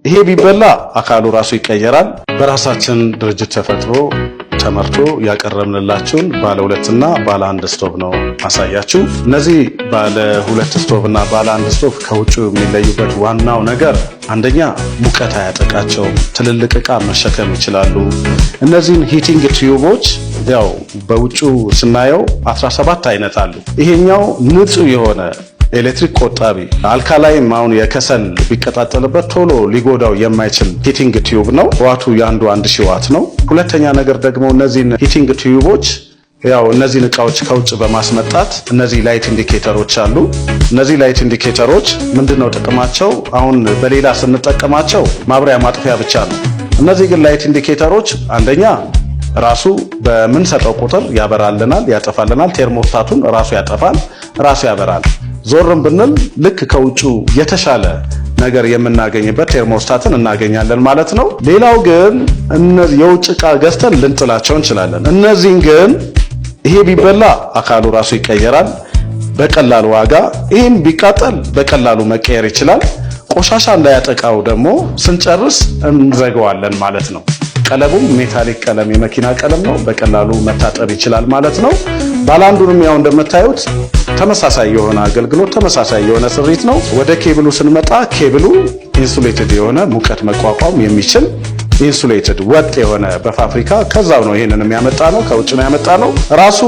ይሄ ቢበላ አካሉ ራሱ ይቀየራል። በራሳችን ድርጅት ተፈጥሮ ተመርቶ ያቀረብንላችሁን ባለ 2 እና ባለ 1 ስቶቭ ነው አሳያችሁ። እነዚህ ባለ 2 ስቶቭ እና ባለ 1 ስቶቭ ከውጭ የሚለዩበት ዋናው ነገር አንደኛ ሙቀት አያጠቃቸውም፣ ትልልቅ ዕቃ መሸከም ይችላሉ። እነዚህን ሂቲንግ ቲዩቦች ያው በውጭ ስናየው 17 አይነት አሉ። ይሄኛው ንጹህ የሆነ ኤሌክትሪክ ቆጣቢ አልካላይም አሁን የከሰል ቢቀጣጠልበት ቶሎ ሊጎዳው የማይችል ሂቲንግ ቲዩብ ነው። ዋቱ ያንዱ 1000 ዋት ነው። ሁለተኛ ነገር ደግሞ እነዚህን ሂቲንግ ቲዩቦች ያው እነዚህን ዕቃዎች ከውጭ በማስመጣት እነዚህ ላይት ኢንዲኬተሮች አሉ። እነዚህ ላይት ኢንዲኬተሮች ምንድነው ጥቅማቸው? አሁን በሌላ ስንጠቀማቸው ማብሪያ ማጥፊያ ብቻ ነው። እነዚህ ግን ላይት ኢንዲኬተሮች አንደኛ ራሱ በምንሰጠው ቁጥር ያበራልናል፣ ያጠፋልናል። ቴርሞስታቱን ራሱ ያጠፋል፣ ራሱ ያበራል። ዞርም ብንል ልክ ከውጩ የተሻለ ነገር የምናገኝበት ቴርሞስታትን እናገኛለን ማለት ነው። ሌላው ግን እነዚህ የውጭ ዕቃ ገዝተን ልንጥላቸው እንችላለን። እነዚህን ግን ይሄ ቢበላ አካሉ ራሱ ይቀየራል በቀላሉ ዋጋ፣ ይሄን ቢቃጠል በቀላሉ መቀየር ይችላል። ቆሻሻ እንዳያጠቃው ደግሞ ስንጨርስ እንዘጋዋለን ማለት ነው። ቀለሙም ሜታሊክ ቀለም የመኪና ቀለም ነው። በቀላሉ መታጠብ ይችላል ማለት ነው። ባላንዱንም ያው እንደምታዩት ተመሳሳይ የሆነ አገልግሎት ተመሳሳይ የሆነ ስሪት ነው። ወደ ኬብሉ ስንመጣ ኬብሉ ኢንሱሌትድ የሆነ ሙቀት መቋቋም የሚችል ኢንሱሌትድ ወጥ የሆነ በፋብሪካ ከዛው ነው ይሄንን የሚያመጣ ነው፣ ከውጭ ነው ያመጣ ነው። ራሱ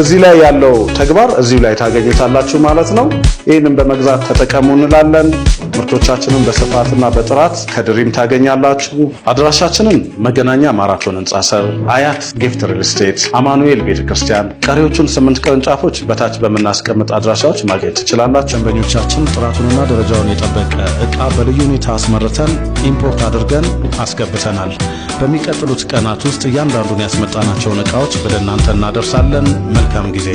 እዚህ ላይ ያለው ተግባር እዚሁ ላይ ታገኙታላችሁ ማለት ነው። ይሄንን በመግዛት ተጠቀሙ እንላለን። ምርቶቻችንን በስፋትና በጥራት ከድሪም ታገኛላችሁ። አድራሻችንን መገናኛ ማራቶን ህንጻ ስር አያት ጊፍት ሪል ስቴት አማኑኤል ቤተክርስቲያን፣ ቀሪዎቹን 8 ቅርንጫፎች በታች በምናስቀምጥ አድራሻዎች ማግኘት ትችላላችሁ። ደንበኞቻችን ጥራቱንና ደረጃውን የጠበቀ ዕቃ በልዩ ሁኔታ አስመርተን ኢምፖርት አድርገን አስገብተናል። በሚቀጥሉት ቀናት ውስጥ እያንዳንዱን ያስመጣናቸውን ዕቃዎች ወደ እናንተ እናደርሳለን። መልካም ጊዜ።